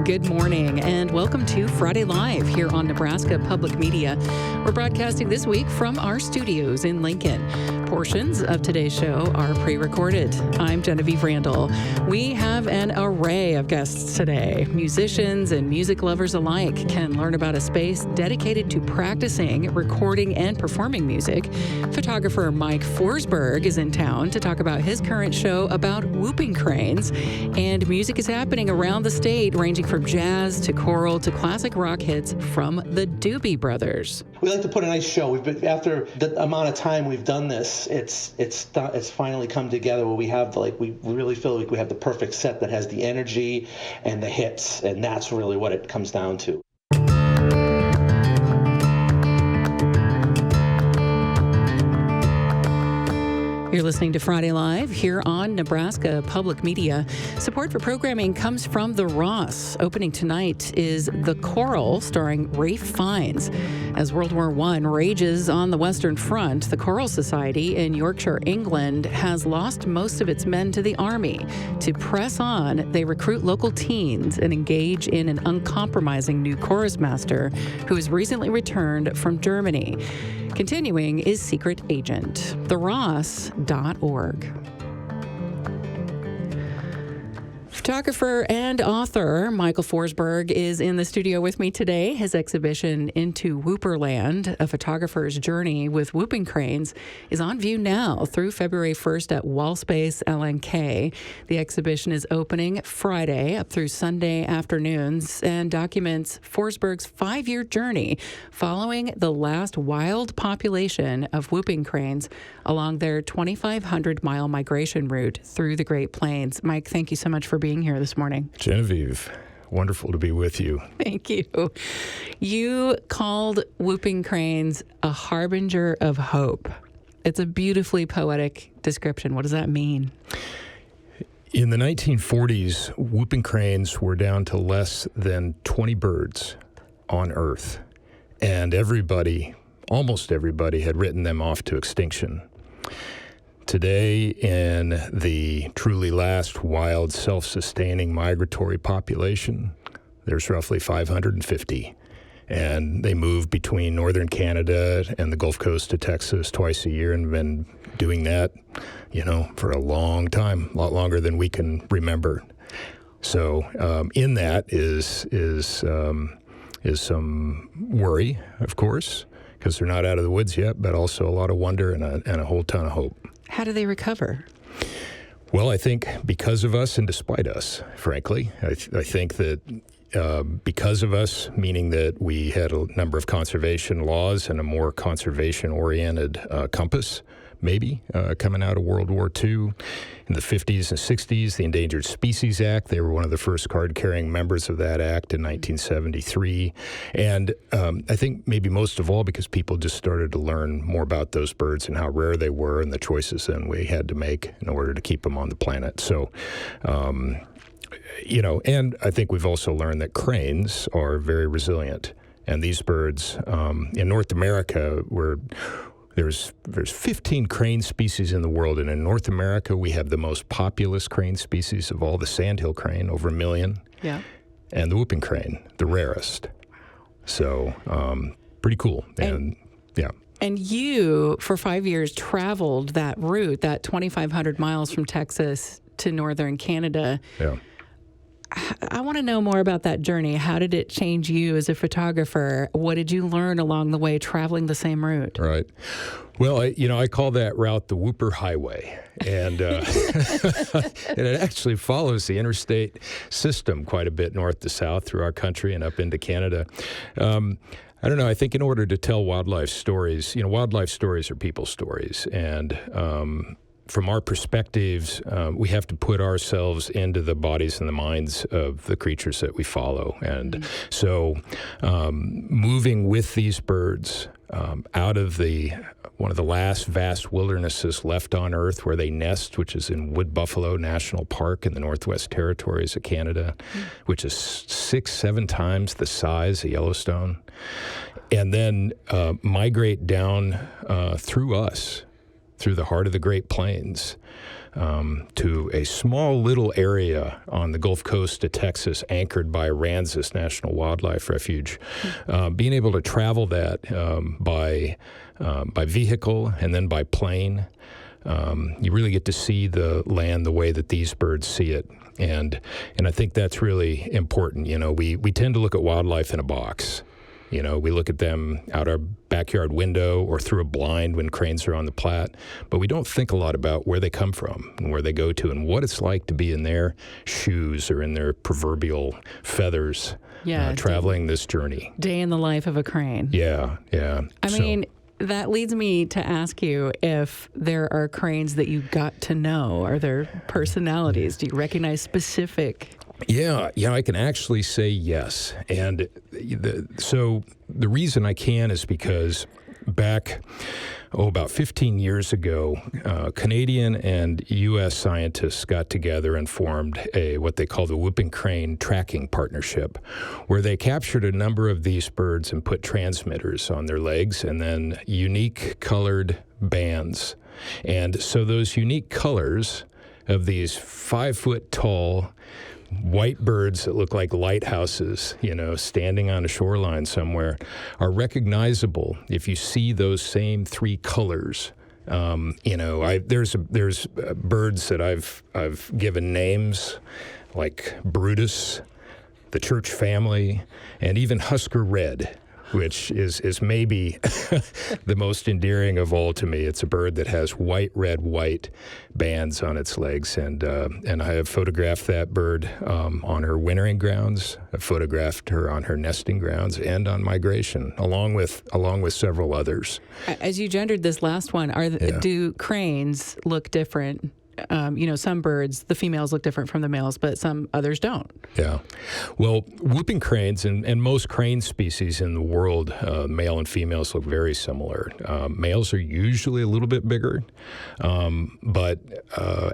Good morning and welcome to Friday Live here on Nebraska Public Media. We're broadcasting this week from our studios in Lincoln. Portions of today's show are pre-recorded. I'm Genevieve Randall. We have an array of guests today. Musicians and music lovers alike can learn about a space dedicated to practicing, recording, and performing music. Photographer Mike Forsberg is in town to talk about his current show about whooping cranes. And music is happening around the state, ranging from jazz to choral to classic rock hits from the Doobie Brothers. We like to put a nice show. We've been, after the amount of time we've done this, it's finally come together where we really feel like we have the perfect set that has the energy and the hits, and that's really what it comes down to. You're listening to Friday Live here on Nebraska Public Media. Support for programming comes from The Ross. Opening tonight is The Choral, starring Ralph Fiennes. As World War I rages on the Western Front, the Choral Society in Yorkshire, England, has lost most of its men to the Army. To press on, they recruit local teens and engage in an uncompromising new chorus master who has recently returned from Germany. Continuing is Secret Agent. TheRoss.org. Photographer and author Michael Forsberg is in the studio with me today. His exhibition Into Whooperland, A Photographer's Journey with Whooping Cranes, is on view now through February 1st at Wallspace LNK. The exhibition is opening Friday up through Sunday afternoons and documents Forsberg's 5-year journey following the last wild population of whooping cranes along their 2,500-mile migration route through the Great Plains. Mike, thank you so much for being here this morning. Genevieve, wonderful to be with you. Thank you. You called whooping cranes a harbinger of hope. It's a beautifully poetic description. What does that mean? In the 1940s, whooping cranes were down to less than 20 birds on Earth, and almost everybody had written them off to extinction. Today, in the truly last wild, self-sustaining migratory population, there's roughly 550. And they move between northern Canada and the Gulf Coast of Texas twice a year and have been doing that, for a long time, a lot longer than we can remember. So in that is some worry, of course, because they're not out of the woods yet, but also a lot of wonder and a whole ton of hope. How do they recover? Well, I think because of us and despite us, frankly. I think that because of us, meaning that we had a number of conservation laws and a more conservation-oriented compass, maybe, coming out of World War II. In the 50s and 60s, the Endangered Species Act, they were one of the first card-carrying members of that act in 1973. And I think maybe most of all because people just started to learn more about those birds and how rare they were and the choices then we had to make in order to keep them on the planet. So, and I think we've also learned that cranes are very resilient. And these birds in North America There's 15 crane species in the world, and in North America, we have the most populous crane species of all, the sandhill crane, over 1 million, and the whooping crane, the rarest. So, pretty cool. And you, for 5 years, traveled that route, that 2,500 miles from Texas to northern Canada. Yeah. I want to know more about that journey. How did it change you as a photographer? What did you learn along the way traveling the same route? Right. Well, I call that route the Whooper Highway. And it actually follows the interstate system quite a bit north to south through our country and up into Canada. I don't know. I think in order to tell wildlife stories, wildlife stories are people's stories. And from our perspectives, we have to put ourselves into the bodies and the minds of the creatures that we follow. And so moving with these birds out of one of the last vast wildernesses left on Earth where they nest, which is in Wood Buffalo National Park in the Northwest Territories of Canada, which is 6-7 times the size of Yellowstone, and then migrate down through us through the heart of the Great Plains to a small little area on the Gulf Coast of Texas anchored by Aransas National Wildlife Refuge. Being able to travel that by vehicle and then by plane, you really get to see the land the way that these birds see it. And I think that's really important. You know, we tend to look at wildlife in a box. You know, we look at them out our backyard window or through a blind when cranes are on the Platte, but we don't think a lot about where they come from and where they go to and what it's like to be in their shoes or in their proverbial feathers traveling this journey. Day in the life of a crane. Yeah. I mean, that leads me to ask you if there are cranes that you got to know. Are there personalities? Do you recognize specific? Yeah, I can actually say yes. And so the reason I can is because back, about 15 years ago, Canadian and U.S. scientists got together and formed what they call the Whooping Crane Tracking Partnership, where they captured a number of these birds and put transmitters on their legs and then unique colored bands. And so those unique colors of these 5-foot-tall white birds that look like lighthouses, standing on a shoreline somewhere, are recognizable if you see those same 3 colors. There's birds that I've given names like Brutus, the Church Family, and even Husker Red, which is maybe the most endearing of all to me. It's a bird that has white, red, white bands on its legs, and I have photographed that bird on her wintering grounds. I've photographed her on her nesting grounds and on migration, along with several others. As you gendered this last one, do cranes look different? Some birds, the females look different from the males, but some others don't. Yeah. Well, whooping cranes and most crane species in the world, male and females look very similar. Males are usually a little bit bigger, but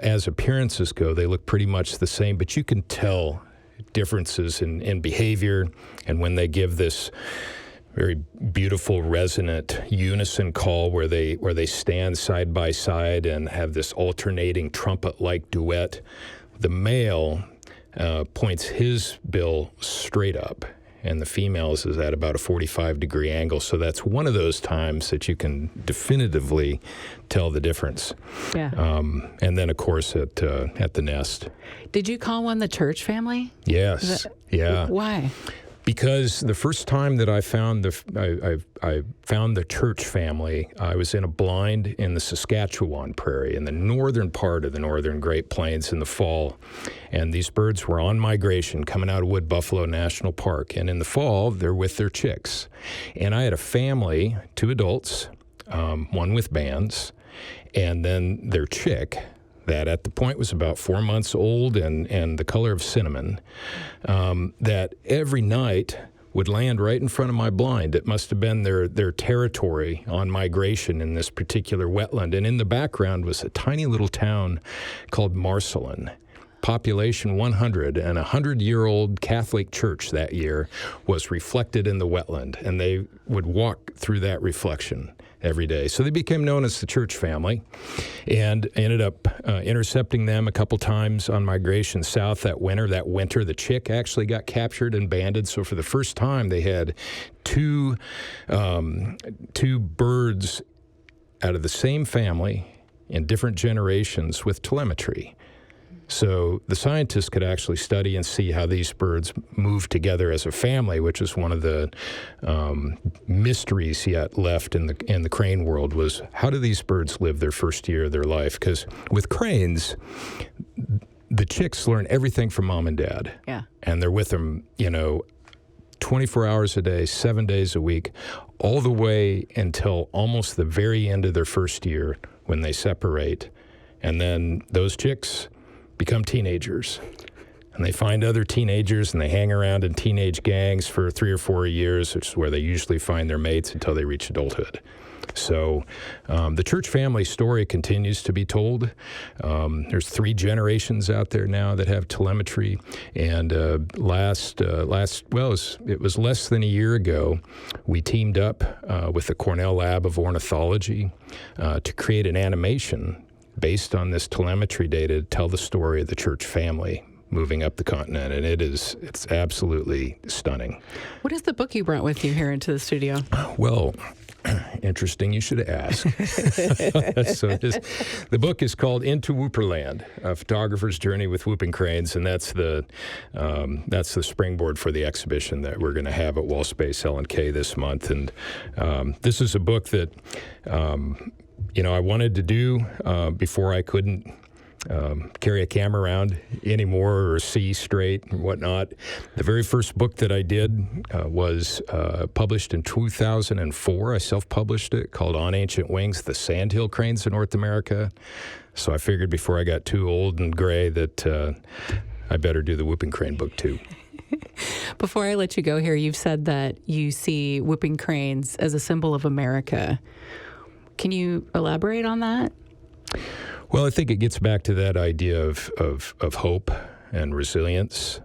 as appearances go, they look pretty much the same, but you can tell differences in behavior and when they give this very beautiful resonant unison call where they stand side by side and have this alternating trumpet-like duet. The male points his bill straight up, and the female's is at about a 45-degree angle. So that's one of those times that you can definitively tell the difference. Yeah. And then, of course, at the nest. Did you call one the Church Family? Yes. Yeah. Why? Because the first time that I found the Church Family, I was in a blind in the Saskatchewan Prairie, in the northern part of the northern Great Plains in the fall. And these birds were on migration coming out of Wood Buffalo National Park. And in the fall, they're with their chicks. And I had a family, 2 adults, one with bands, and then their chick, that at the point was about 4 months old and the color of cinnamon, that every night would land right in front of my blind. It must have been their territory on migration in this particular wetland. And in the background was a tiny little town called Marcelin. Population 100, and a 100-year-old Catholic church that year was reflected in the wetland, and they would walk through that reflection every day. So they became known as the Church Family, and ended up intercepting them a couple times on migration south that winter. That winter, the chick actually got captured and banded. So for the first time, they had two birds out of the same family in different generations with telemetry. So the scientists could actually study and see how these birds move together as a family, which is one of the mysteries yet left in the crane world, was how do these birds live their first year of their life? Because with cranes, the chicks learn everything from mom and dad. Yeah. And they're with them, 24 hours a day, 7 days a week, all the way until almost the very end of their first year when they separate. And then those chicks become teenagers, and they find other teenagers, and they hang around in teenage gangs for 3 or 4 years, which is where they usually find their mates until they reach adulthood. So the church family story continues to be told. There's 3 generations out there now that have telemetry. And it was less than a year ago, we teamed up with the Cornell Lab of Ornithology to create an animation based on this telemetry data to tell the story of the church family moving up the continent, and it's absolutely stunning. What is the book you brought with you here into the studio? Well, interesting you should ask. The book is called Into Whooperland, A Photographer's Journey with Whooping Cranes, and that's the springboard for the exhibition that we're going to have at Wallspace L&K this month. And this is a book that I wanted to do before I couldn't carry a camera around anymore or see straight and whatnot. The very first book that I did was published in 2004. I self-published it, called On Ancient Wings, The Sandhill Cranes of North America. So I figured before I got too old and gray that I better do the whooping crane book too. Before I let you go here, you've said that you see whooping cranes as a symbol of America. Can you elaborate on that? Well, I think it gets back to that idea of hope and resilience,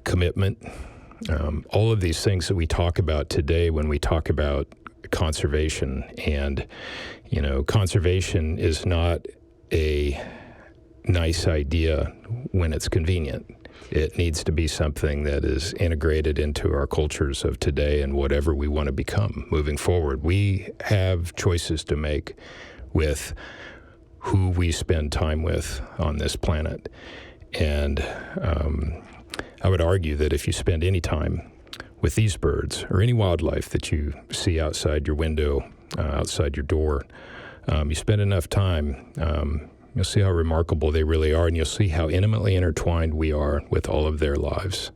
commitment, all of these things that we talk about today when we talk about conservation. And, conservation is not a nice idea when it's convenient. It needs to be something that is integrated into our cultures of today and whatever we want to become moving forward. We have choices to make with who we spend time with on this planet. And I would argue that if you spend any time with these birds or any wildlife that you see outside your window, outside your door, you spend enough time, you'll see how remarkable they really are, and you'll see how intimately intertwined we are with all of their lives.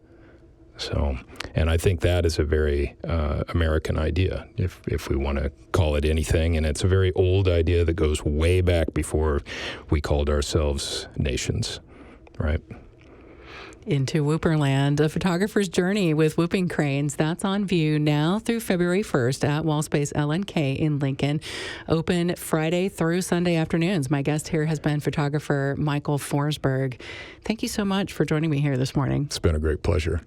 So, and I think that is a very American idea, if we want to call it anything. And it's a very old idea that goes way back before we called ourselves nations, right? Into Whooperland, A Photographer's Journey with Whooping Cranes. That's on view now through February 1st at Wallspace L&K in Lincoln. Open Friday through Sunday afternoons. My guest here has been photographer Michael Forsberg. Thank you so much for joining me here this morning. It's been a great pleasure.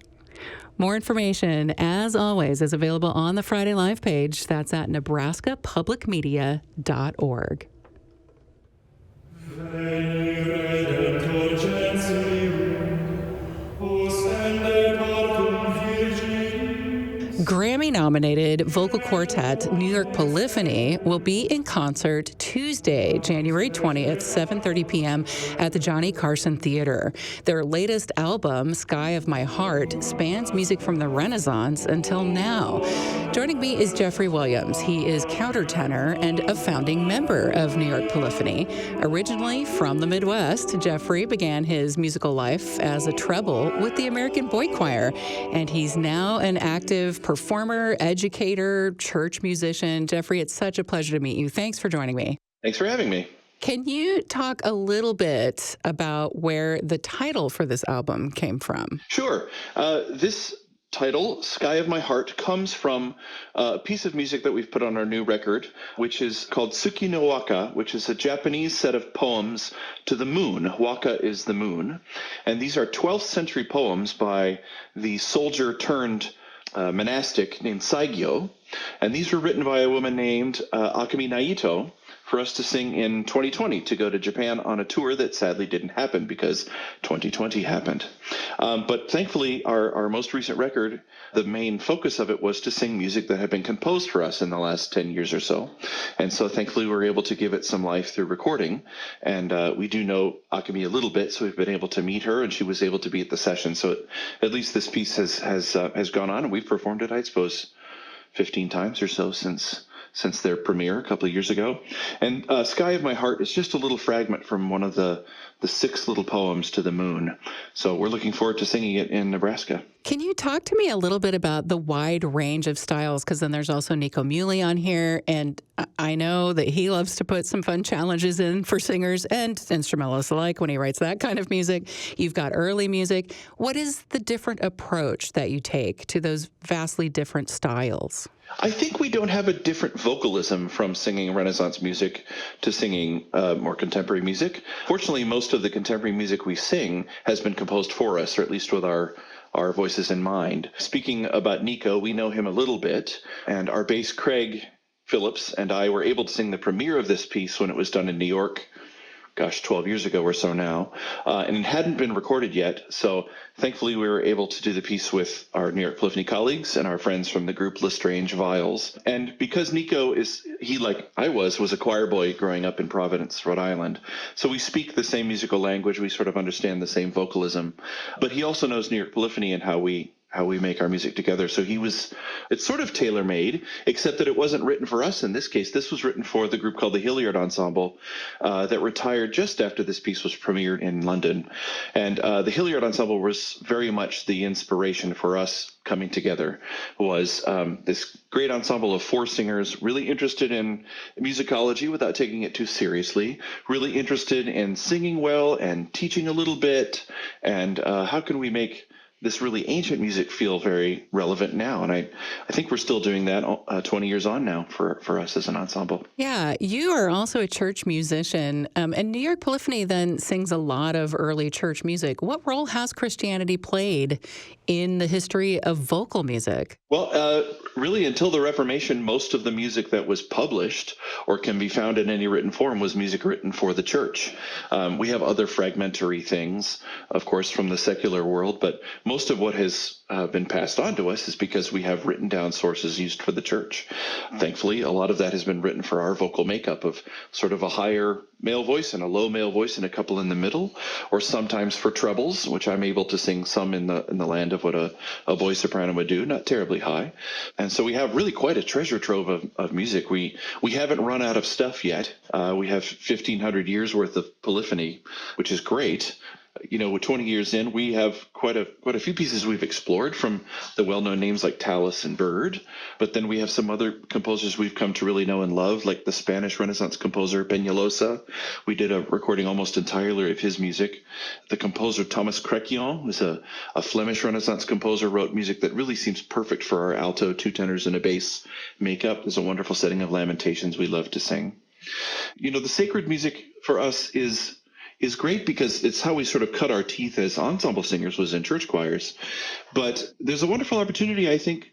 More information, as always, is available on the Friday Live page. That's at nebraskapublicmedia.org. Grammy-nominated vocal quartet New York Polyphony will be in concert Tuesday, January 20th, 7:30 p.m. at the Johnny Carson Theater. Their latest album, Sky of My Heart, spans music from the Renaissance until now. Joining me is Jeffrey Williams. He is countertenor and a founding member of New York Polyphony. Originally from the Midwest, Jeffrey began his musical life as a treble with the American Boy Choir, and he's now an active performer, educator, church musician. Jeffrey, it's such a pleasure to meet you. Thanks for joining me. Thanks for having me. Can you talk a little bit about where the title for this album came from? Sure. This title, Sky of My Heart, comes from a piece of music that we've put on our new record, which is called Tsuki no Waka, which is a Japanese set of poems to the moon. Waka is the moon. And these are 12th century poems by the soldier turned monastic named Saigyo. And these were written by a woman named Akemi Naito for us to sing in 2020 to go to Japan on a tour that sadly didn't happen because 2020 happened. But thankfully, our most recent record, the main focus of it was to sing music that had been composed for us in the last 10 years or so. And so thankfully, we were able to give it some life through recording. And we do know Akemi a little bit, so we've been able to meet her, and she was able to be at the session. So at least this piece has gone on, and we've performed it, I suppose, 15 times or so since their premiere a couple of years ago. And Sky of My Heart is just a little fragment from one of the 6 little poems to the moon. So we're looking forward to singing it in Nebraska. Can you talk to me a little bit about the wide range of styles? Because then there's also Nico Muhly on here, and I know that he loves to put some fun challenges in for singers and instrumentalists alike when he writes that kind of music. You've got early music. What is the different approach that you take to those vastly different styles? I think we don't have a different vocalism from singing Renaissance music to singing more contemporary music. Fortunately, most of the contemporary music we sing has been composed for us, or at least with our voices in mind. Speaking about Nico, we know him a little bit, and our bass Craig Phillips and I were able to sing the premiere of this piece when it was done in New York, 12 years ago or so now, and it hadn't been recorded yet. So thankfully we were able to do the piece with our New York Polyphony colleagues and our friends from the group Lestrange Viols. And because Nico like I was a choir boy growing up in Providence, Rhode Island. So we speak the same musical language. We sort of understand the same vocalism, but he also knows New York Polyphony and how we make our music together. So it's sort of tailor-made, except that it wasn't written for us in this case. This was written for the group called the Hilliard Ensemble that retired just after this piece was premiered in London. And the Hilliard Ensemble was very much the inspiration for us coming together. Was this great ensemble of 4 singers, really interested in musicology without taking it too seriously, really interested in singing well and teaching a little bit, and how can we make this really ancient music feel very relevant now. And I think we're still doing that 20 years on now for us as an ensemble. Yeah, you are also a church musician, and New York Polyphony then sings a lot of early church music. What role has Christianity played in the history of vocal music? Well, really, until the Reformation, most of the music that was published or can be found in any written form was music written for the church. We have other fragmentary things, of course, from the secular world, but most of what has been passed on to us is because we have written down sources used for the church. Thankfully, a lot of that has been written for our vocal makeup of sort of a higher male voice and a low male voice and a couple in the middle, or sometimes for trebles, which I'm able to sing some in the land of what a voice soprano would do, not terribly high. And so we have really quite a treasure trove of music. We haven't run out of stuff yet. We have 1,500 years worth of polyphony, which is great. With 20 years in, we have quite a few pieces we've explored from the well-known names like Tallis and Byrd. But then we have some other composers we've come to really know and love, like the Spanish Renaissance composer Peñalosa. We did a recording almost entirely of his music. The composer Thomas Créquion was a Flemish Renaissance composer, wrote music that really seems perfect for our alto, 2 tenors, and a bass makeup. There's a wonderful setting of Lamentations we love to sing. The sacred music for us is great because it's how we sort of cut our teeth as ensemble singers, was in church choirs. But there's a wonderful opportunity, I think,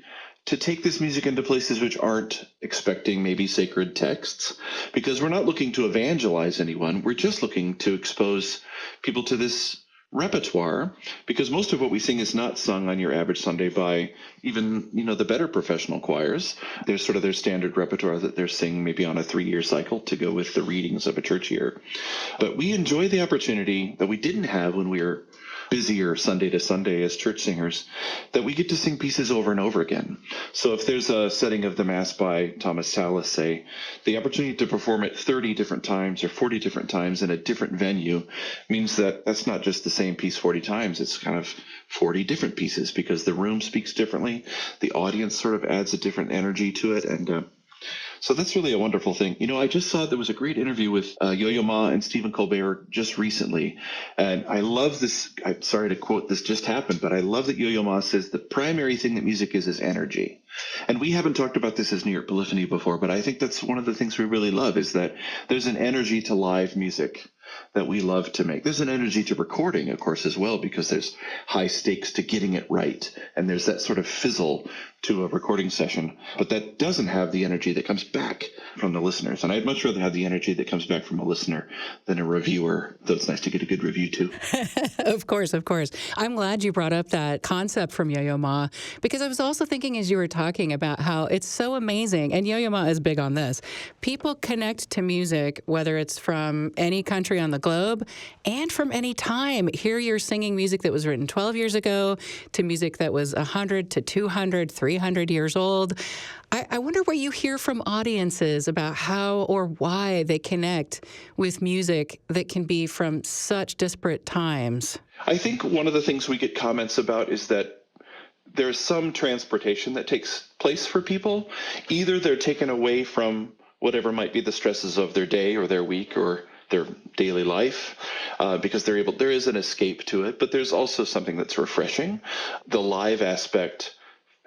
to take this music into places which aren't expecting maybe sacred texts, because we're not looking to evangelize anyone. We're just looking to expose people to this repertoire, because most of what we sing is not sung on your average Sunday by even the better professional choirs. There's sort of their standard repertoire that they're singing maybe on a 3-year cycle to go with the readings of a church year. But we enjoy the opportunity that we didn't have when we were busier Sunday to Sunday as church singers, that we get to sing pieces over and over again. So if there's a setting of the Mass by Thomas Tallis, say, the opportunity to perform it 30 different times or 40 different times in a different venue means that that's not just the same piece 40 times, it's kind of 40 different pieces, because the room speaks differently, the audience sort of adds a different energy to it, and so that's really a wonderful thing. I just saw there was a great interview with Yo-Yo Ma and Stephen Colbert just recently. And I love this. I'm sorry to quote, this just happened, but I love that Yo-Yo Ma says the primary thing that music is energy. And we haven't talked about this as New York Polyphony before, but I think that's one of the things we really love, is that there's an energy to live music that we love to make. There's an energy to recording, of course, as well, because there's high stakes to getting it right. And there's that sort of fizzle to a recording session, but that doesn't have the energy that comes back from the listeners. And I'd much rather have the energy that comes back from a listener than a reviewer, though it's nice to get a good review too. Of course. I'm glad you brought up that concept from Yo-Yo Ma, because I was also thinking as you were talking about how it's so amazing, and Yo-Yo Ma is big on this. People connect to music, whether it's from any country on the globe and from any time. Here you're singing music that was written 12 years ago to music that was 100 to 200, 300 years old. I wonder what you hear from audiences about how or why they connect with music that can be from such disparate times. I think one of the things we get comments about is that there's some transportation that takes place for people. Either they're taken away from whatever might be the stresses of their day or their week or their daily life, because there is an escape to it, but there's also something that's refreshing. The live aspect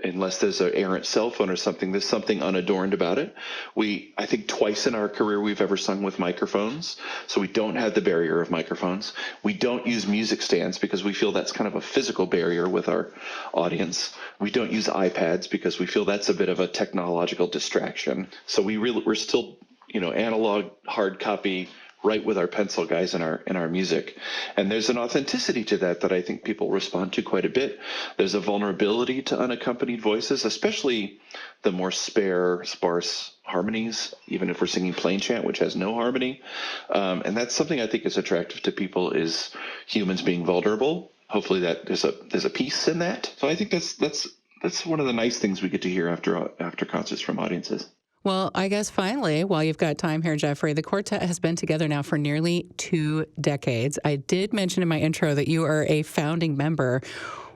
unless there's an errant cell phone or something, there's something unadorned about it. I think twice in our career we've ever sung with microphones, so we don't have the barrier of microphones. We don't use music stands because we feel that's kind of a physical barrier with our audience. We don't use iPads because we feel that's a bit of a technological distraction. So we're still, analog, hard copy, write with our pencil guys in our music. And there's an authenticity to that I think people respond to quite a bit. There's a vulnerability to unaccompanied voices, especially the more sparse harmonies, even if we're singing plain chant, which has no harmony. And that's something I think is attractive to people, is humans being vulnerable. Hopefully that there's a piece in that. So I think that's one of the nice things we get to hear after concerts from audiences. Well, I guess finally, while you've got time here, Jeffrey, the quartet has been together now for nearly 2 decades. I did mention in my intro that you are a founding member.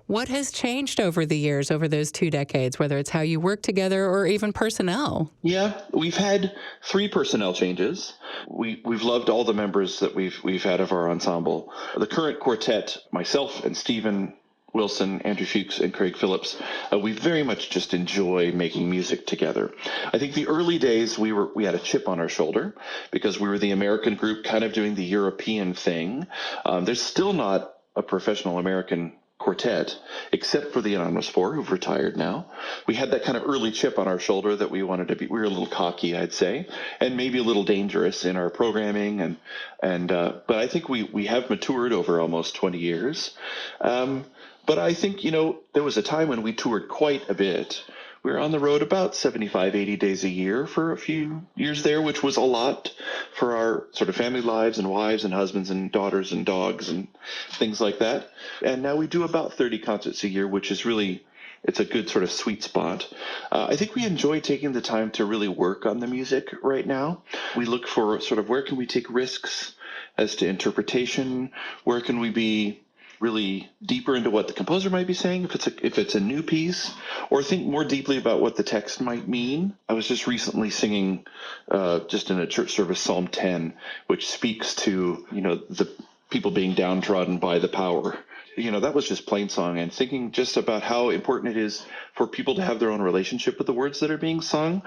What has changed over the years, over those 2 decades, whether it's how you work together or even personnel? Yeah, we've had 3 personnel changes. We've loved all the members that we've had of our ensemble. The current quartet, myself and Stephen Wilson, Andrew Fuchs, and Craig Phillips, we very much just enjoy making music together. I think the early days we had a chip on our shoulder because we were the American group kind of doing the European thing. There's still not a professional American quartet, except for the Anonymous Four, who've retired now. We had that kind of early chip on our shoulder that we wanted to be. We were a little cocky, I'd say, and maybe a little dangerous in our programming. But I think we have matured over almost 20 years. But I think, there was a time when we toured quite a bit. We were on the road about 75, 80 days a year for a few years there, which was a lot for our sort of family lives and wives and husbands and daughters and dogs and things like that. And now we do about 30 concerts a year, which is really, it's a good sort of sweet spot. I think we enjoy taking the time to really work on the music right now. We look for sort of where can we take risks as to interpretation? Where can we be really deeper into what the composer might be saying if it's a new piece, or think more deeply about what the text might mean. I was just recently singing just in a church service Psalm 10, which speaks to the people being downtrodden by the power. That was just plain song, and thinking just about how important it is for people to have their own relationship with the words that are being sung,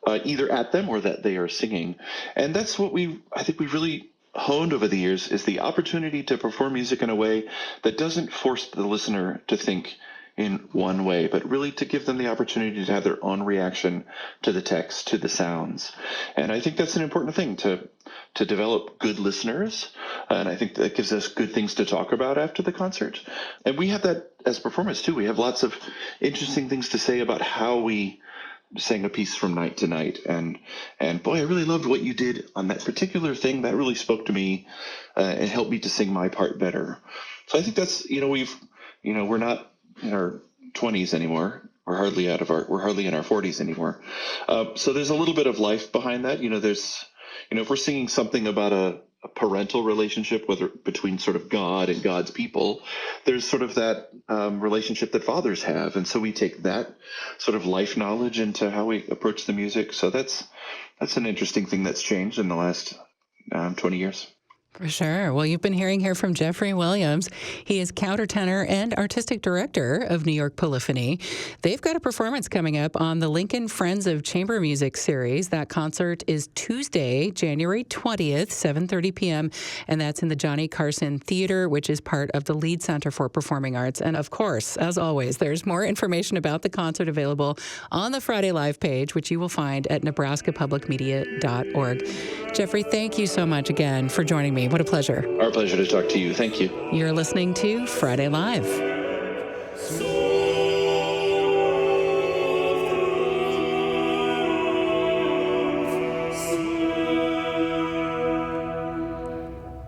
either at them or that they are singing. And that's what I think we've really honed over the years, is the opportunity to perform music in a way that doesn't force the listener to think in one way, but really to give them the opportunity to have their own reaction to the text, to the sounds. And I think that's an important thing, to develop good listeners. And I think that gives us good things to talk about after the concert. And we have that as performers too. We have lots of interesting things to say about how we sang a piece from night to night, and boy, I really loved what you did on that particular thing. That really spoke to me and helped me to sing my part better. So I think that's we're not in our 20s anymore. We're hardly in our 40s anymore. So there's a little bit of life behind that. There's if we're singing something about a parental relationship, whether between sort of God and God's people, there's sort of that relationship that fathers have. And so we take that sort of life knowledge into how we approach the music. So that's an interesting thing that's changed in the last 20 years. For sure. Well, you've been hearing here from Jeffrey Williams. He is countertenor and artistic director of New York Polyphony. They've got a performance coming up on the Lincoln Friends of Chamber Music series. That concert is Tuesday, January 20th, 7:30 p.m., and that's in the Johnny Carson Theater, which is part of the Lead Center for Performing Arts. And of course, as always, there's more information about the concert available on the Friday Live page, which you will find at nebraskapublicmedia.org. Jeffrey, thank you so much again for joining me. What a pleasure. Our pleasure to talk to you. Thank you. You're listening to Friday Live.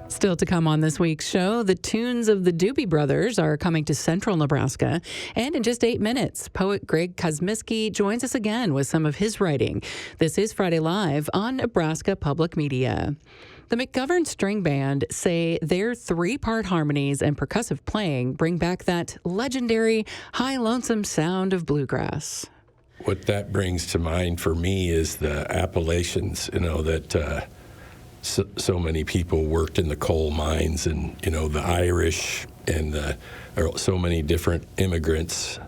Still to come on this week's show, the tunes of the Doobie Brothers are coming to central Nebraska. And in just 8 minutes, poet Greg Kosmiski joins us again with some of his writing. This is Friday Live on Nebraska Public Media. The McGovern String Band say their 3-part harmonies and percussive playing bring back that legendary high lonesome sound of bluegrass. What that brings to mind for me is the Appalachians, that so many people worked in the coal mines, and the Irish and so many different immigrants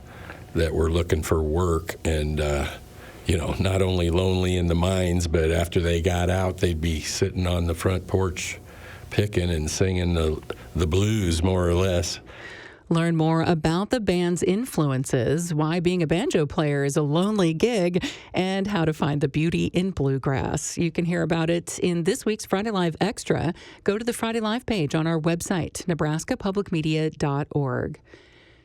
that were looking for work, and not only lonely in the mines, but after they got out, they'd be sitting on the front porch picking and singing the blues, more or less. Learn more about the band's influences, why being a banjo player is a lonely gig, and how to find the beauty in bluegrass. You can hear about it in this week's Friday Live Extra. Go to the Friday Live page on our website, nebraskapublicmedia.org.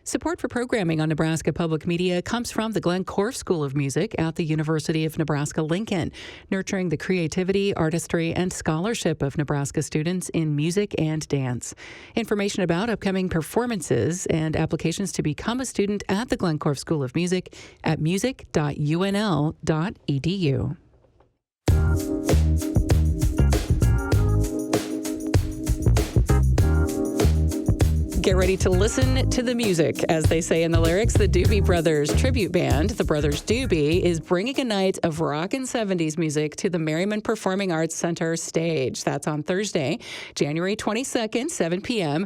Support for programming on Nebraska Public Media comes from the Glenn Korff School of Music at the University of Nebraska-Lincoln, nurturing the creativity, artistry, and scholarship of Nebraska students in music and dance. Information about upcoming performances and applications to become a student at the Glenn Korff School of Music at music.unl.edu. Get ready to listen to the music. As they say in the lyrics, the Doobie Brothers tribute band, the Brothers Doobie, is bringing a night of rock and 70s music to the Merriman Performing Arts Center stage. That's on Thursday, January 22nd, 7 p.m.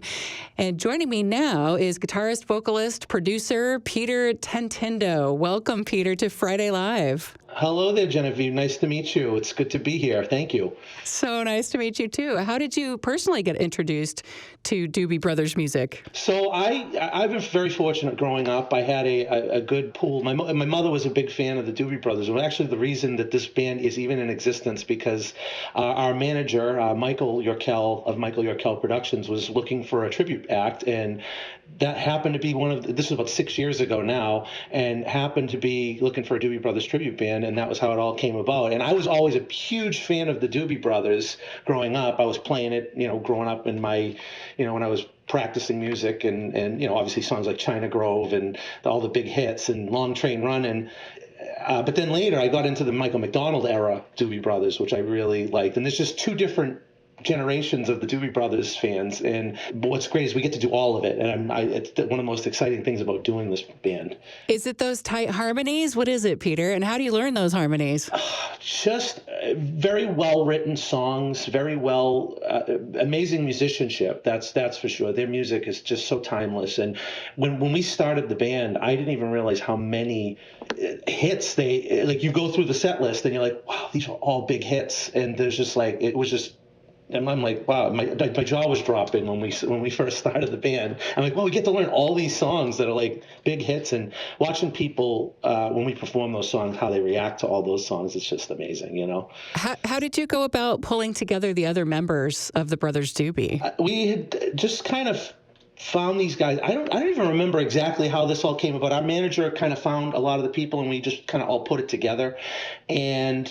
And joining me now is guitarist, vocalist, producer Peter Tentindo. Welcome, Peter, to Friday Live. Hello there, Genevieve. Nice to meet you. It's good to be here. Thank you. So nice to meet you, too. How did you personally get introduced to Doobie Brothers music? So I've been very fortunate growing up. I had a good pool. My mother was a big fan of the Doobie Brothers. Well, actually, the reason that this band is even in existence because our manager, Michael Yorkel of Michael Yorkel Productions, was looking for a tribute act, and that happened to be this was about 6 years ago now, and happened to be looking for a Doobie Brothers tribute band, and that was how it all came about. And I was always a huge fan of the Doobie Brothers growing up. I was playing it, growing up in my, when I was practicing music, and obviously songs like China Grove and all the big hits and Long Train Running. But then later I got into the Michael McDonald era Doobie Brothers, which I really liked. And there's just two different generations of the Doobie Brothers fans, and what's great is we get to do all of it, and it's one of the most exciting things about doing this band. Is it those tight harmonies? What is it, Peter, and how do you learn those harmonies? Just very well written songs, very well amazing musicianship, that's for sure. Their music is just so timeless, and when we started the band, I didn't even realize how many hits you go through the set list and you're like, wow, these are all big hits, and there's just it was just. And I'm like, wow, my jaw was dropping when we first started the band. I'm like, well, we get to learn all these songs that are like big hits, and watching people when we perform those songs, how they react to all those songs, it's just amazing, How did you go about pulling together the other members of the Brothers Doobie? We had just kind of found these guys. I don't even remember exactly how this all came about. Our manager kind of found a lot of the people, and we just kind of all put it together, and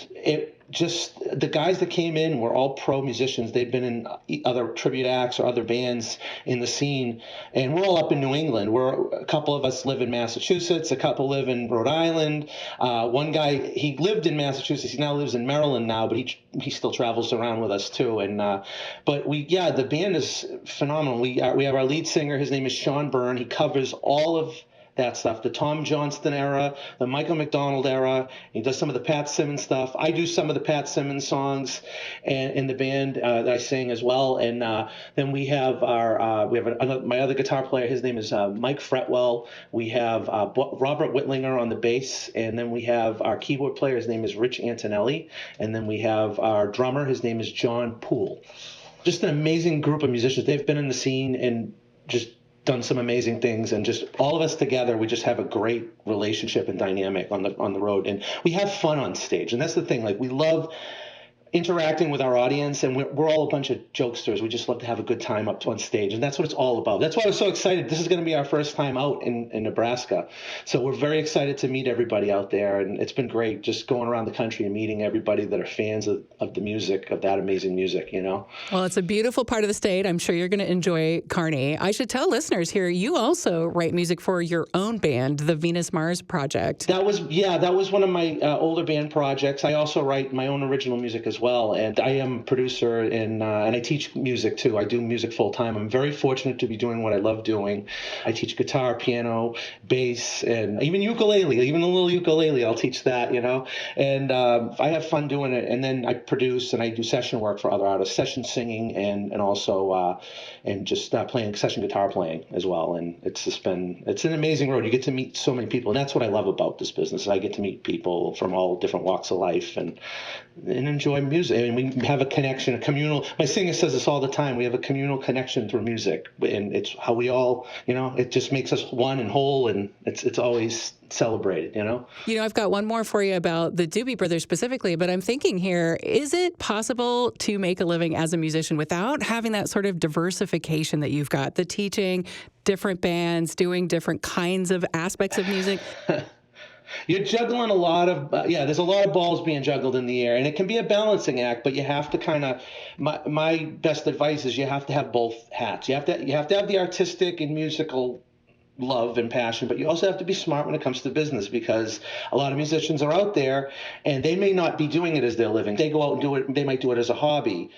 just the guys that came in were all pro musicians. They'd been in other tribute acts or other bands in the scene, and we're all up in New England. A couple of us live in Massachusetts, a couple live in Rhode Island. One guy, he lived in Massachusetts. He now lives in Maryland now, but he still travels around with us too. And the band is phenomenal. We have our lead singer. His name is Sean Byrne. He covers all of that stuff, the Tom Johnston era, the Michael McDonald era. He does some of the Pat Simmons stuff. I do some of the Pat Simmons songs in the band that I sing as well. And then we have my other guitar player. His name is Mike Fretwell. We have Robert Whitlinger on the bass, and then we have our keyboard player. His name is Rich Antonelli, and then we have our drummer. His name is John Poole. Just an amazing group of musicians. They've been in the scene and just done some amazing things, and just all of us together, we just have a great relationship and dynamic on the road, and we have fun on stage. And that's the thing, we love interacting with our audience, and we're all a bunch of jokesters. We just love to have a good time up on stage, and that's what it's all about. That's why I was so excited. This is going to be our first time out in Nebraska, so we're very excited to meet everybody out there, and it's been great just going around the country and meeting everybody that are fans of the music, of that amazing music, Well, it's a beautiful part of the state. I'm sure you're going to enjoy Kearney. I should tell listeners here, you also write music for your own band, the Venus Mars Project. That was one of my older band projects. I also write my own original music as as well. And I am a producer and I teach music too. I do music full time. I'm very fortunate to be doing what I love doing. I teach guitar, piano, bass, and even ukulele, even a little ukulele. I'll teach that, and I have fun doing it. And then I produce and I do session work for other artists, session singing and also and just playing session guitar playing as well. And it's an amazing road. You get to meet so many people, and that's what I love about this business. I get to meet people from all different walks of life and enjoy music. I mean, we have a connection, a communal. My singer says this all the time. We have a communal connection through music, and it's how we all, it just makes us one and whole, and it's always celebrated. I've got one more for you about the Doobie Brothers specifically, but I'm thinking here, is it possible to make a living as a musician without having that sort of diversification that you've got, the teaching, different bands, doing different kinds of aspects of music? You're juggling a lot of, there's a lot of balls being juggled in the air, and it can be a balancing act, but you have to kind of, my best advice is you have to have both hats. You have to have the artistic and musical love and passion, but you also have to be smart when it comes to business, because a lot of musicians are out there and they may not be doing it as their living. They go out and do it, they might do it as a hobby.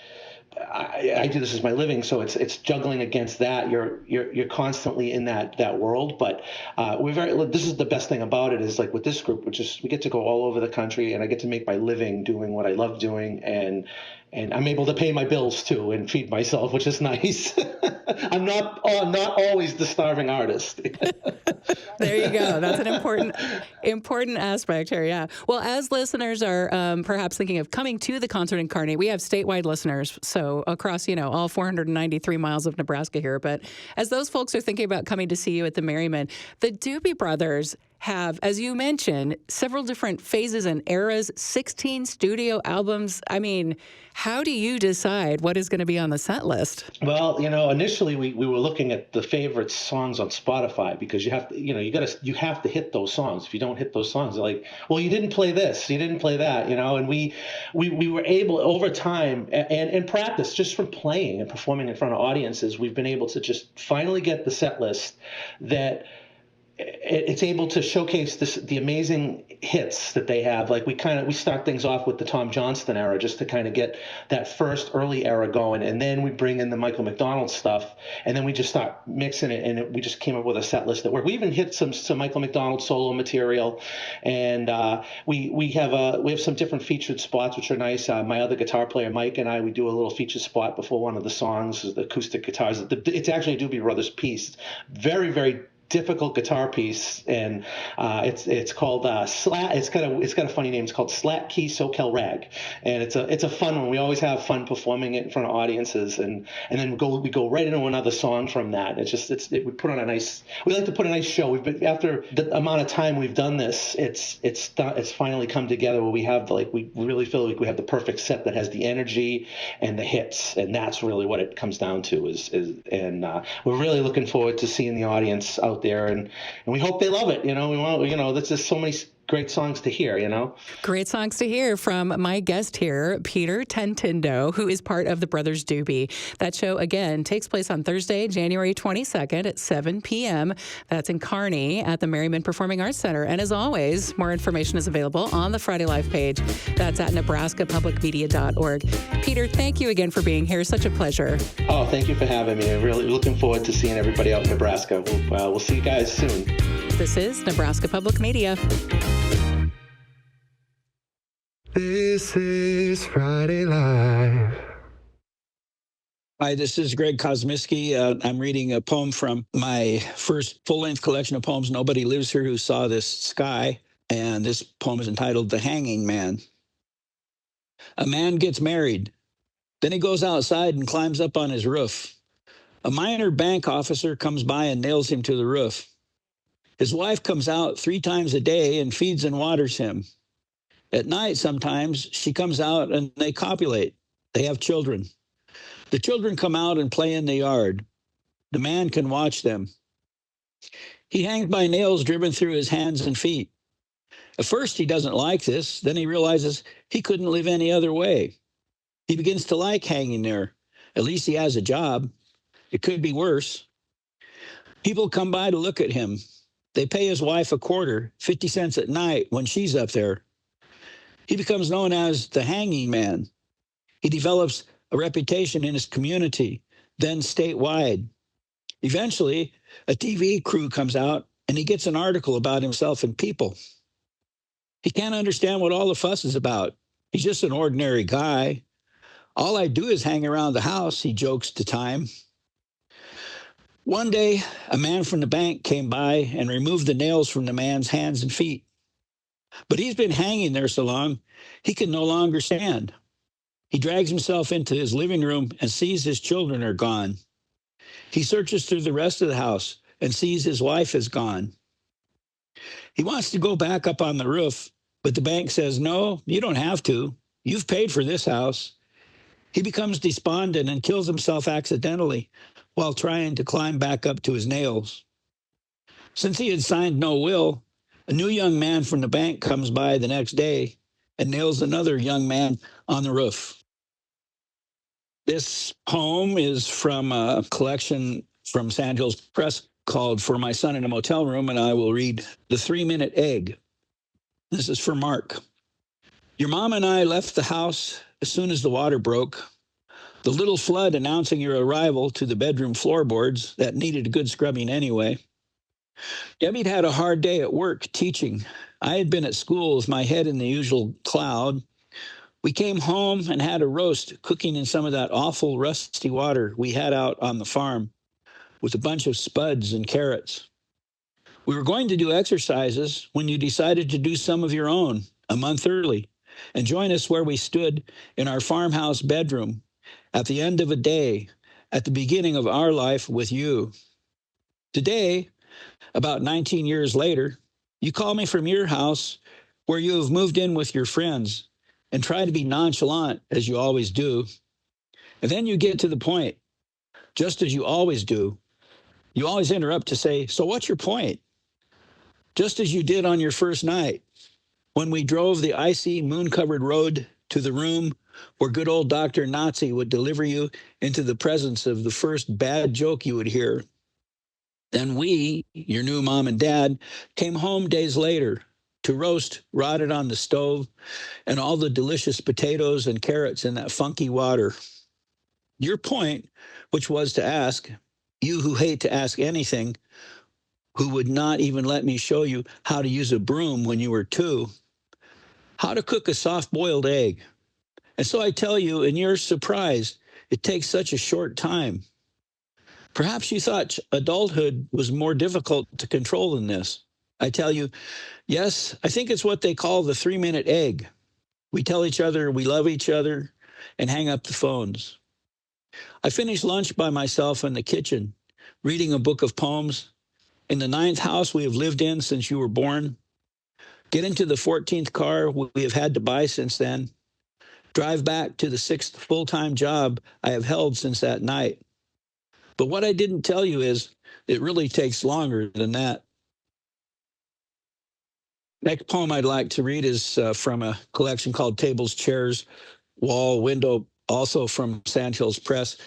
I do this as my living, so it's juggling against that. You're constantly in that world, but this is the best thing about it is like with this group, which is we get to go all over the country, and I get to make my living doing what I love doing, and I'm able to pay my bills too and feed myself, which is nice. I'm not always the starving artist. There you go. That's an important aspect here. Yeah. Well, as listeners are perhaps thinking of coming to the concert in Kearney, we have statewide listeners, so across all 493 miles of Nebraska here. But as those folks are thinking about coming to see you at the Merriman, the Doobie Brothers have, as you mentioned, several different phases and eras, 16 studio albums. I mean, how do you decide what is going to be on the set list? Well, initially we were looking at the favorite songs on Spotify, because you have to, you have to hit those songs. If you don't hit those songs, they're like, well, you didn't play this, you didn't play that, and we were able over time and practice just from playing and performing in front of audiences, we've been able to just finally get the set list that it's able to showcase the amazing hits that they have. Like we start things off with the Tom Johnston era, just to kind of get that first early era going, and then we bring in the Michael McDonald stuff, and then we just start mixing it, and we just came up with a set list that worked. We even hit some Michael McDonald solo material, and we have some different featured spots which are nice. My other guitar player Mike and I, we do a little featured spot before one of the songs, the acoustic guitars. It's actually a Doobie Brothers piece, very, very difficult guitar piece, and it's called Slat. It's got a funny name. It's called Slat Key SoCal Rag, and it's a fun one. We always have fun performing it in front of audiences, and then we go right into another song from that. We put on a nice. We like to put a nice show. After the amount of time we've done this, it's finally come together where we really feel like we have the perfect set that has the energy and the hits, and that's really what it comes down to. We're really looking forward to seeing the audience out there, and we hope they love it. We want, there's just so many great songs to hear, Great songs to hear from my guest here, Peter Tentindo, who is part of the Brothers Doobie. That show, again, takes place on Thursday, January 22nd at 7 p.m. That's in Kearney at the Merriman Performing Arts Center. And as always, more information is available on the Friday Live page. That's at nebraskapublicmedia.org. Peter, thank you again for being here. Such a pleasure. Oh, thank you for having me. I'm really looking forward to seeing everybody out in Nebraska. We'll see you guys soon. This is Nebraska Public Media. This is Friday Live. Hi, this is Greg Kosmiski. I'm reading a poem from my first full-length collection of poems, Nobody Lives Here Who Saw This Sky, and this poem is entitled The Hanging Man. A man gets married. Then he goes outside and climbs up on his roof. A minor bank officer comes by and nails him to the roof. His wife comes out 3 times a day and feeds and waters him. At night, sometimes, she comes out and they copulate. They have children. The children come out and play in the yard. The man can watch them. He hangs by nails driven through his hands and feet. At first, he doesn't like this. Then he realizes he couldn't live any other way. He begins to like hanging there. At least he has a job. It could be worse. People come by to look at him. They pay his wife a quarter, 50 cents at night when she's up there. He becomes known as the Hanging Man. He develops a reputation in his community, then statewide. Eventually, a TV crew comes out and he gets an article about himself and people. He can't understand what all the fuss is about. He's just an ordinary guy. All I do is hang around the house, he jokes to Time. One day, a man from the bank came by and removed the nails from the man's hands and feet. But he's been hanging there so long, he can no longer stand. He drags himself into his living room and sees his children are gone. He searches through the rest of the house and sees his wife is gone. He wants to go back up on the roof, but the bank says, no, you don't have to. You've paid for this house. He becomes despondent and kills himself accidentally while trying to climb back up to his nails. Since he had signed no will, a new young man from the bank comes by the next day and nails another young man on the roof. This poem is from a collection from Sandhills Press called For My Son in a Motel Room, and I will read The 3-Minute Egg. This is for Mark. Your mom and I left the house as soon as the water broke. The little flood announcing your arrival to the bedroom floorboards that needed a good scrubbing anyway. Debbie'd had a hard day at work teaching. I had been at school with my head in the usual cloud. We came home and had a roast cooking in some of that awful rusty water we had out on the farm with a bunch of spuds and carrots. We were going to do exercises when you decided to do some of your own a month early and join us where we stood in our farmhouse bedroom at the end of a day, at the beginning of our life with you. Today, about 19 years later, you call me from your house where you have moved in with your friends and try to be nonchalant as you always do. And then you get to the point, just as you always do. You always interrupt to say, so what's your point? Just as you did on your first night, when we drove the icy, moon-covered road to the room where good old Dr. Nazi would deliver you into the presence of the first bad joke you would hear. Then we, your new mom and dad, came home days later to roast rotted on the stove and all the delicious potatoes and carrots in that funky water. Your point, which was to ask, you who hate to ask anything, who would not even let me show you how to use a broom when you were 2, how to cook a soft-boiled egg. And so I tell you, and you're surprised, it takes such a short time. Perhaps you thought adulthood was more difficult to control than this. I tell you, yes, I think it's what they call the 3-minute egg. We tell each other we love each other and hang up the phones. I finish lunch by myself in the kitchen, reading a book of poems. In the 9th house we have lived in since you were born. Get into the 14th car we have had to buy since then. Drive back to the 6th full-time job I have held since that night. But what I didn't tell you is it really takes longer than that. Next poem I'd like to read is from a collection called Tables, Chairs, Wall, Window, also from Sandhills Press.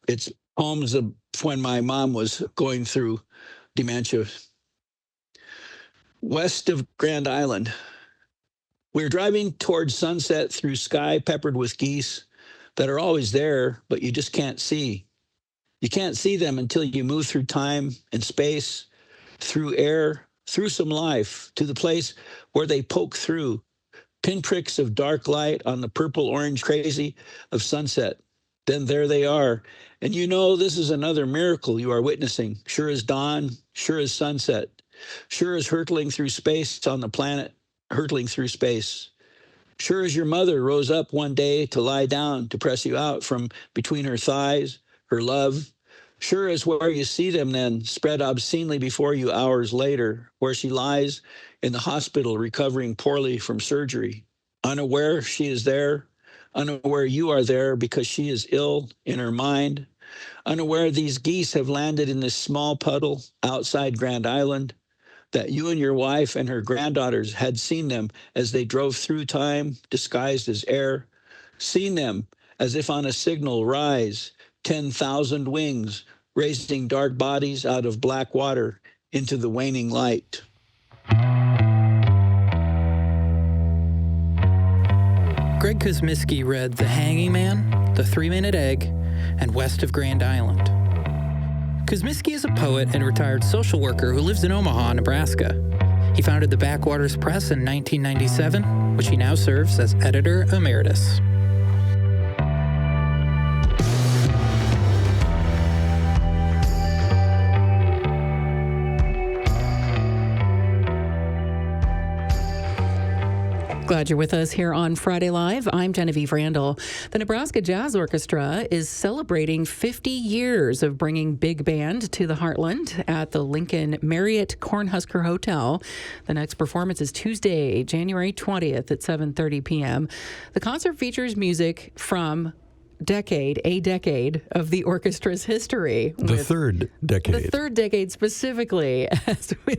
It's poems of when my mom was going through dementia. West of Grand Island. We're driving towards sunset through sky peppered with geese that are always there, but you just can't see. You can't see them until you move through time and space, through air, through some life, to the place where they poke through, pinpricks of dark light on the purple-orange crazy of sunset. Then there they are. And you know this is another miracle you are witnessing, sure as dawn, sure as sunset, sure as hurtling through space on the planet, hurtling through space. Sure as your mother rose up one day to lie down to press you out from between her thighs, her love. Sure as where you see them then spread obscenely before you hours later, where she lies in the hospital recovering poorly from surgery, unaware she is there, unaware you are there because she is ill in her mind, unaware these geese have landed in this small puddle outside Grand Island, that you and your wife and her granddaughters had seen them as they drove through time disguised as air, seen them as if on a signal rise, 10,000 wings, raising dark bodies out of black water into the waning light. Greg Kosmiski read The Hanging Man, The 3-Minute Egg, and West of Grand Island. Kosmiski is a poet and retired social worker who lives in Omaha, Nebraska. He founded the Backwaters Press in 1997, which he now serves as editor emeritus. Glad you're with us here on Friday Live. I'm Genevieve Randall. The Nebraska Jazz Orchestra is celebrating 50 years of bringing big band to the Heartland at the Lincoln Marriott Cornhusker Hotel. The next performance is Tuesday, January 20th at 7:30 p.m. The concert features music from a decade of the orchestra's history. The third decade. The third decade specifically,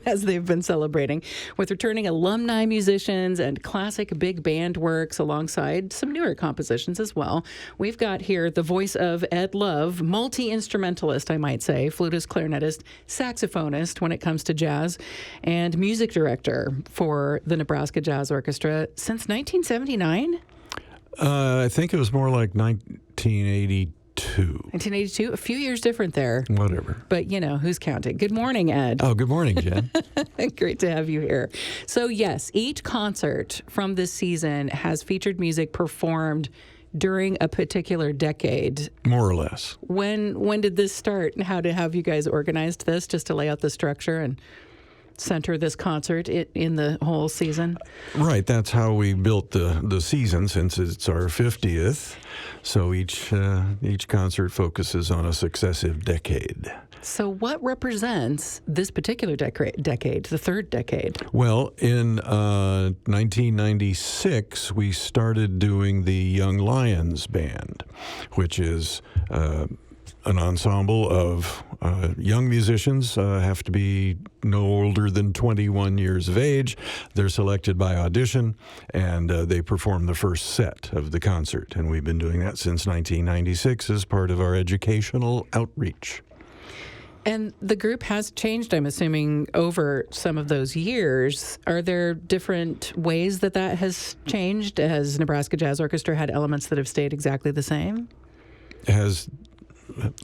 as they've been celebrating, with returning alumni musicians and classic big band works alongside some newer compositions as well. We've got here the voice of Ed Love, multi-instrumentalist, I might say, flutist, clarinetist, saxophonist when it comes to jazz, and music director for the Nebraska Jazz Orchestra since 1979? I think it was more like 1982. 1982, a few years different there. Whatever. But, you know, who's counting? Good morning, Ed. Oh, good morning, Jen. Great to have you here. So, yes, each concert from this season has featured music performed during a particular decade. More or less. When did this start, and how have you guys organized this, just to lay out the structure and center this concert in the whole season? Right, that's how we built the season, since it's our 50th. So each concert focuses on a successive decade. So what represents this particular decade, the third decade? Well, in 1996, we started doing the Young Lions Band, which is an ensemble of young musicians, have to be no older than 21 years of age. They're selected by audition, and they perform the first set of the concert. And we've been doing that since 1996 as part of our educational outreach. And the group has changed, I'm assuming, over some of those years. Are there different ways that has changed? Has Nebraska Jazz Orchestra had elements that have stayed exactly the same?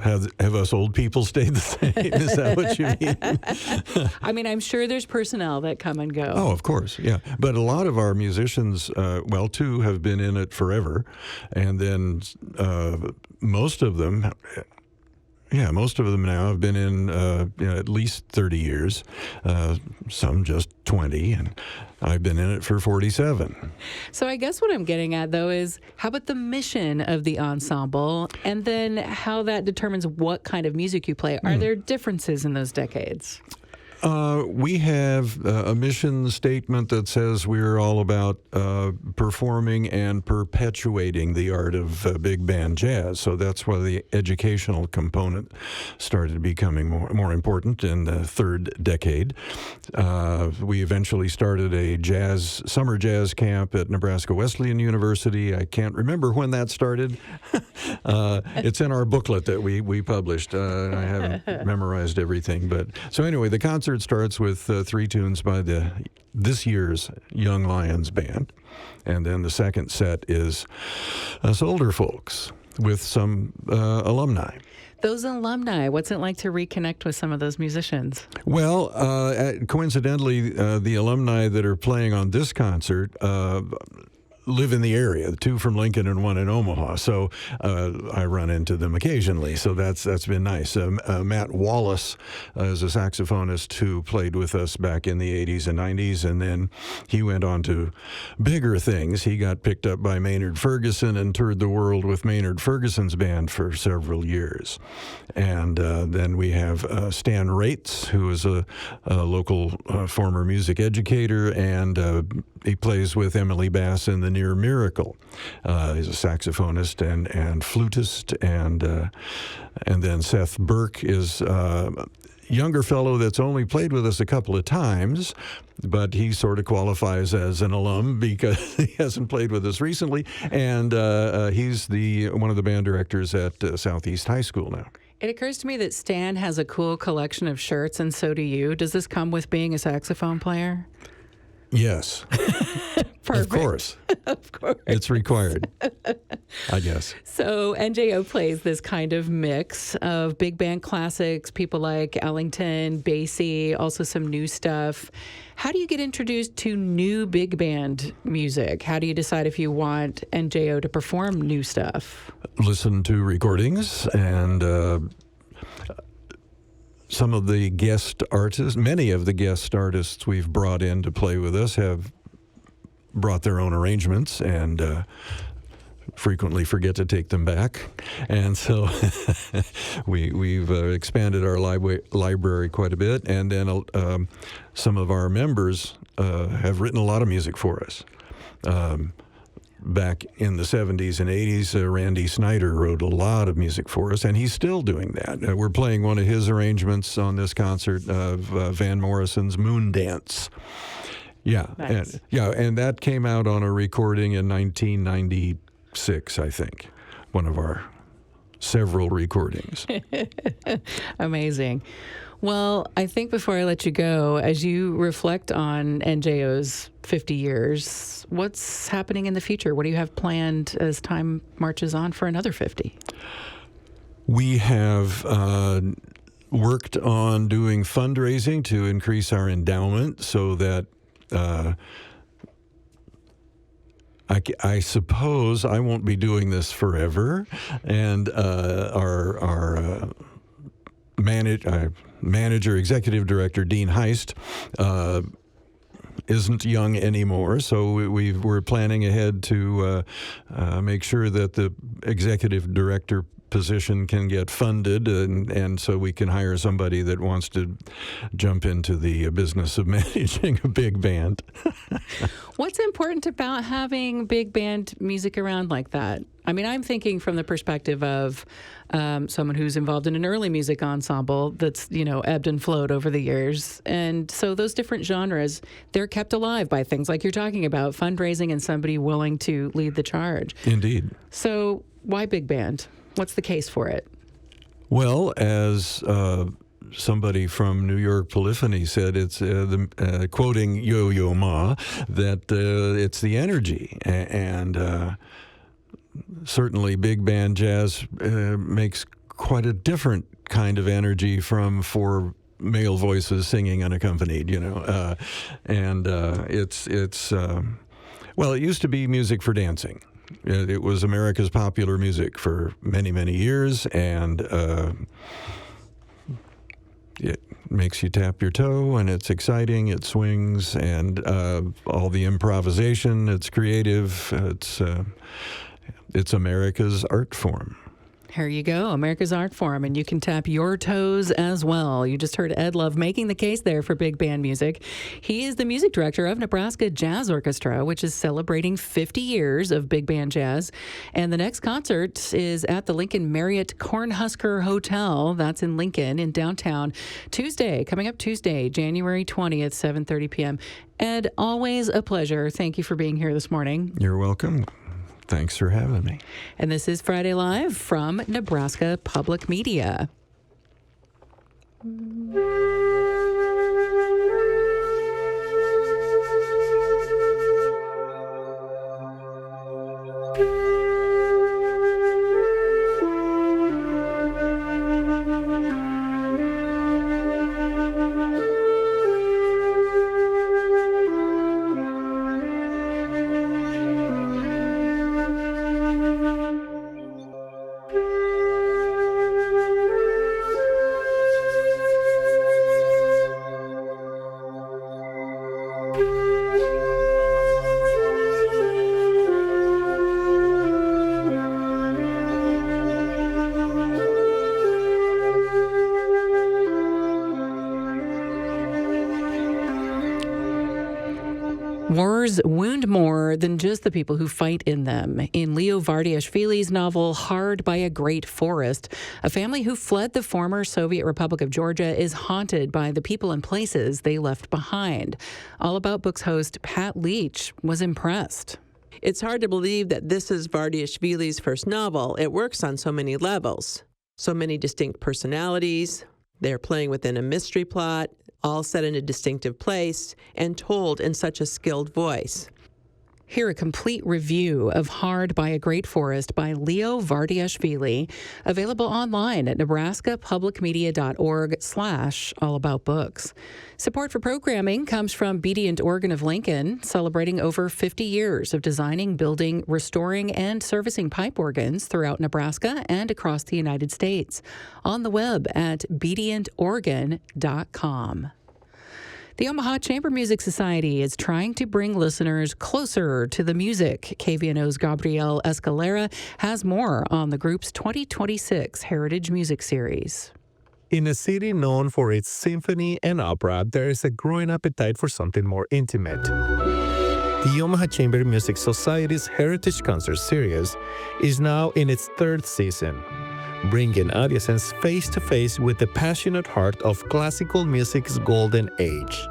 Have us old people stayed the same? Is that what you mean? I mean, I'm sure there's personnel that come and go. Oh, of course, yeah. But a lot of our musicians, two have been in it forever. And then most of them now have been in at least 30 years, some just 20, and I've been in it for 47. So I guess what I'm getting at, though, is how about the mission of the ensemble, and then how that determines what kind of music you play? Are there differences in those decades? We have a mission statement that says we're all about performing and perpetuating the art of big band jazz. So that's why the educational component started becoming more important in the third decade. We eventually started a summer jazz camp at Nebraska Wesleyan University. I can't remember when that started. It's in our booklet that we published. I haven't memorized everything, but so anyway, the concert starts with 3 tunes by this year's Young Lions Band, and then the second set is us older folks with some alumni. Those alumni, what's it like to reconnect with some of those musicians? Well, coincidentally, the alumni that are playing on this concert live in the area, 2 from Lincoln and 1 in Omaha. So I run into them occasionally. So that's been nice. Matt Wallace is a saxophonist who played with us back in the 80s and 90s, and then he went on to bigger things. He got picked up by Maynard Ferguson and toured the world with Maynard Ferguson's band for several years. And then we have Stan Raitz, who is a local former music educator, and he plays with Emily Bass in the Near Miracle. He's a saxophonist and flutist, and then Seth Burke is a younger fellow that's only played with us a couple of times, but he sort of qualifies as an alum because he hasn't played with us recently, and he's one of the band directors at Southeast High School now. It occurs to me that Stan has a cool collection of shirts, and so do you. Does this come with being a saxophone player? Yes. Perfect. Of course. Of course. It's required, I guess. So NJO plays this kind of mix of big band classics, people like Ellington, Basie, also some new stuff. How do you get introduced to new big band music? How do you decide if you want NJO to perform new stuff? Listen to recordings, and some of the guest artists, many of the guest artists we've brought in to play with us have brought their own arrangements and frequently forget to take them back. And so we've expanded our library quite a bit. And then some of our members have written a lot of music for us. Back in the 70s and 80s, Randy Snyder wrote a lot of music for us, and he's still doing that. We're playing one of his arrangements on this concert of Van Morrison's Moon Dance. Yeah, Nice. and that came out on a recording in 1996, I think, one of our several recordings. Amazing. Well, I think before I let you go, as you reflect on NJO's 50 years, what's happening in the future? What do you have planned as time marches on for another 50? We have worked on doing fundraising to increase our endowment so that I suppose I won't be doing this forever, and our manager, executive director, Dean Heist, isn't young anymore, so we're planning ahead to make sure that the executive director position can get funded, and so we can hire somebody that wants to jump into the business of managing a big band. What's important about having big band music around like that? I mean, I'm thinking from the perspective of someone who's involved in an early music ensemble that's, ebbed and flowed over the years. And so those different genres, they're kept alive by things like you're talking about, fundraising and somebody willing to lead the charge. Indeed. So why big band? What's the case for it? Well, as somebody from New York Polyphony said, it's quoting Yo-Yo Ma, that it's the energy. And certainly big band jazz makes quite a different kind of energy from four male voices singing unaccompanied, and it's well, it used to be music for dancing. It was America's popular music for many, many years, and it makes you tap your toe, and it's exciting, it swings, and all the improvisation, it's creative, it's America's art form. Here you go, America's Art Form, and you can tap your toes as well. You just heard Ed Love making the case there for big band music. He is the music director of Nebraska Jazz Orchestra, which is celebrating 50 years of big band jazz. And the next concert is at the Lincoln Marriott Cornhusker Hotel. That's in Lincoln, in downtown. Coming up Tuesday, January 20th, 7:30 p.m. Ed, always a pleasure. Thank you for being here this morning. You're welcome. Thanks for having me. And this is Friday Live from Nebraska Public Media. Wars wound more than just the people who fight in them. In Leo Vardiashvili's novel Hard by a Great Forest, a family who fled the former Soviet Republic of Georgia is haunted by the people and places they left behind. All About Books host Pat Leach was impressed. It's hard to believe that this is Vardiashvili's first novel. It works on so many levels, so many distinct personalities, They're playing within a mystery plot, all set in a distinctive place, and told in such a skilled voice. Hear a complete review of Hard by a Great Forest by Leo Vardiashvili, available online at nebraskapublicmedia.org/allaboutbooks. Support for programming comes From Bedient Organ of Lincoln, celebrating over 50 years of designing, building, restoring, and servicing pipe organs throughout Nebraska and across the United States. On the web at bedientorgan.com. The Omaha Chamber Music Society is trying to bring listeners closer to the music. KVNO's Gabrielle Escalera has more on the group's 2026 Heritage Music Series. In a city known for its symphony and opera, there is a growing appetite for something more intimate. The Omaha Chamber Music Society's Heritage Concert Series is now in its third season, bringing audiences face-to-face with the passionate heart of classical music's golden age.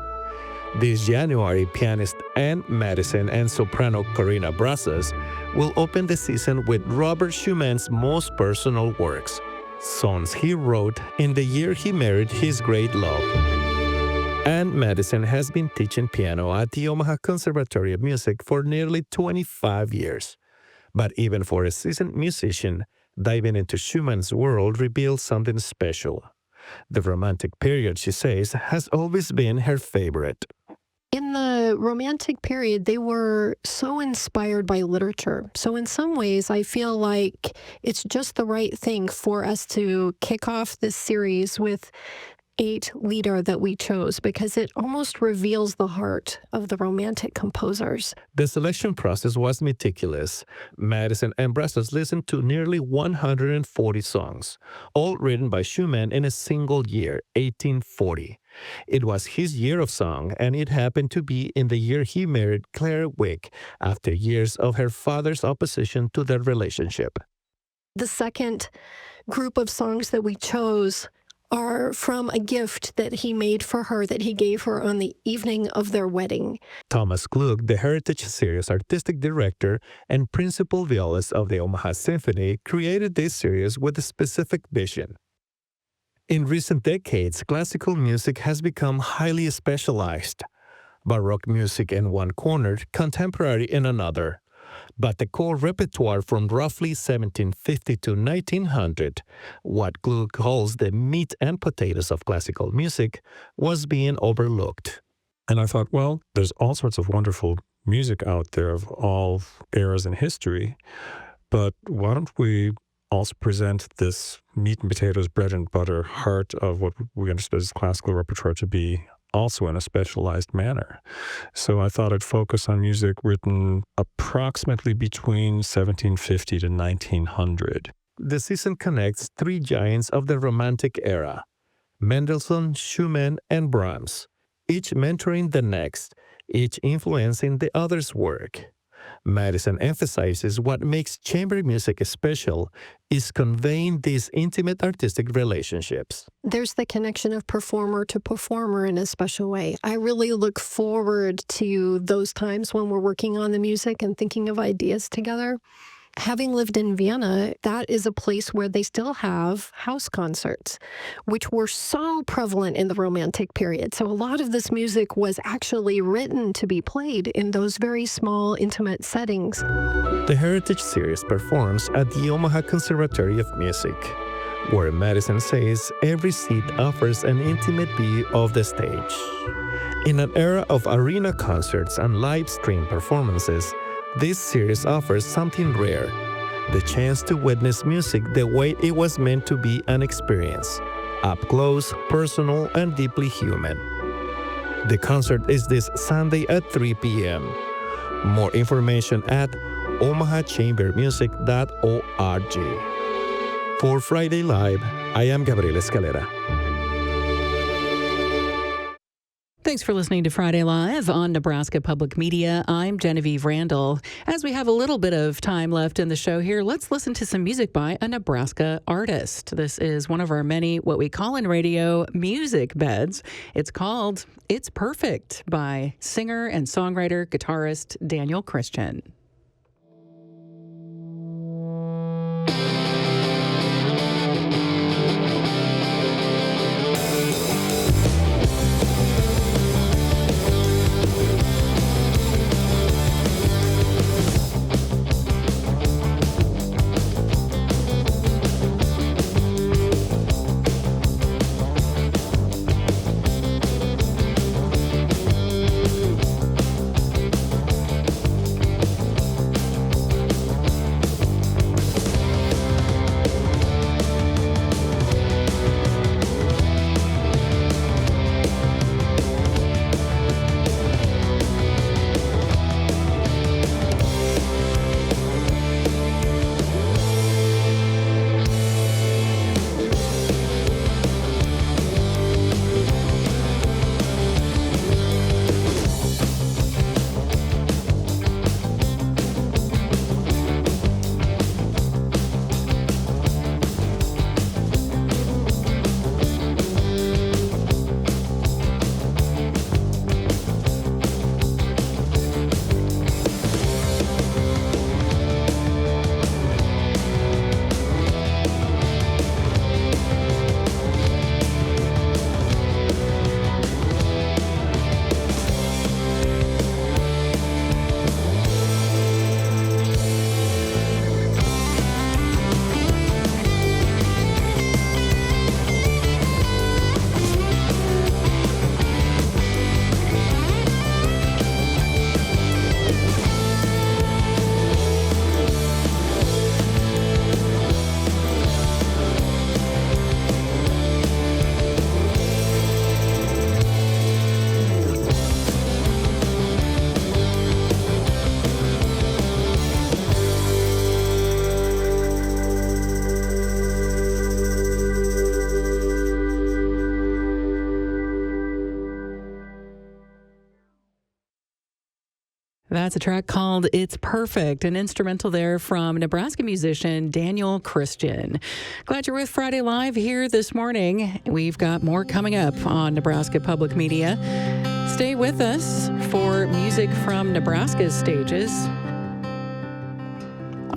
This January, pianist Ann Madison and soprano Corinna Brazos will open the season with Robert Schumann's most personal works, songs he wrote in the year he married his great love. Ann Madison has been teaching piano at the Omaha Conservatory of Music for nearly 25 years. But even for a seasoned musician, diving into Schumann's world reveals something special. The Romantic period, she says, has always been her favorite. In the Romantic period, they were so inspired by literature. So in some ways, I feel like it's just the right thing for us to kick off this series with 8 lieder that we chose, because it almost reveals the heart of the Romantic composers. The selection process was meticulous. Madison and Brazos listened to nearly 140 songs, all written by Schumann in a single year, 1840. It was his year of song, and it happened to be in the year he married Claire Wick, after years of her father's opposition to their relationship. The second group of songs that we chose are from a gift that he made for her, that he gave her on the evening of their wedding. Thomas Klug, the Heritage Series artistic director and principal violist of the Omaha Symphony, created this series with a specific vision. In recent decades, classical music has become highly specialized. Baroque music in one corner, contemporary in another. But the core repertoire from roughly 1750 to 1900, what Klug calls the meat and potatoes of classical music, was being overlooked. And I thought, well, there's all sorts of wonderful music out there of all eras in history, but why don't we also present this meat and potatoes, bread and butter heart of what we understood as classical repertoire to be also in a specialized manner. So I thought I'd focus on music written approximately between 1750 to 1900. The season connects 3 giants of the Romantic era, Mendelssohn, Schumann, and Brahms, each mentoring the next, each influencing the other's work. Madison emphasizes what makes chamber music special is conveying these intimate artistic relationships. There's the connection of performer to performer in a special way. I really look forward to those times when we're working on the music and thinking of ideas together. Having lived in Vienna, that is a place where they still have house concerts, which were so prevalent in the Romantic period. So a lot of this music was actually written to be played in those very small, intimate settings. The Heritage Series performs at the Omaha Conservatory of Music, where Madison says every seat offers an intimate view of the stage. In an era of arena concerts and live stream performances, this series offers something rare, the chance to witness music the way it was meant to be an experience, up close, personal, and deeply human. The concert is this Sunday at 3 p.m. More information at omahachambermusic.org. For Friday Live, I am Gabriel Escalera. Thanks for listening to Friday Live on Nebraska Public Media. I'm Genevieve Randall. As we have a little bit of time left in the show here, let's listen to some music by a Nebraska artist. This is one of our many, what we call in radio, music beds. It's called It's Perfect by singer and songwriter, guitarist Daniel Christian. That's a track called It's Perfect, an instrumental there from Nebraska musician Daniel Christian. Glad you're with Friday Live here this morning. We've got more coming up on Nebraska Public Media. Stay with us for music from Nebraska's stages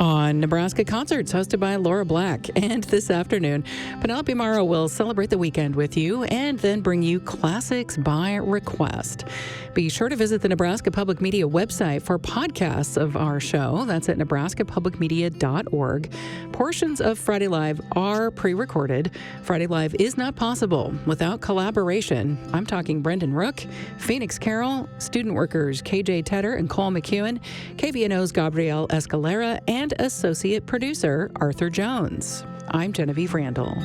on Nebraska Concerts, hosted by Laura Black. And this afternoon, Penelope Morrow will celebrate the weekend with you and then bring you classics by request. Be sure to visit the Nebraska Public Media website for podcasts of our show. That's at nebraskapublicmedia.org. Portions of Friday Live are pre-recorded. Friday Live is not possible without collaboration. I'm talking Brendan Rook, Phoenix Carroll, student workers KJ Tedder and Cole McEwen, KVNO's Gabrielle Escalera, and associate producer Arthur Jones. I'm Genevieve Randall.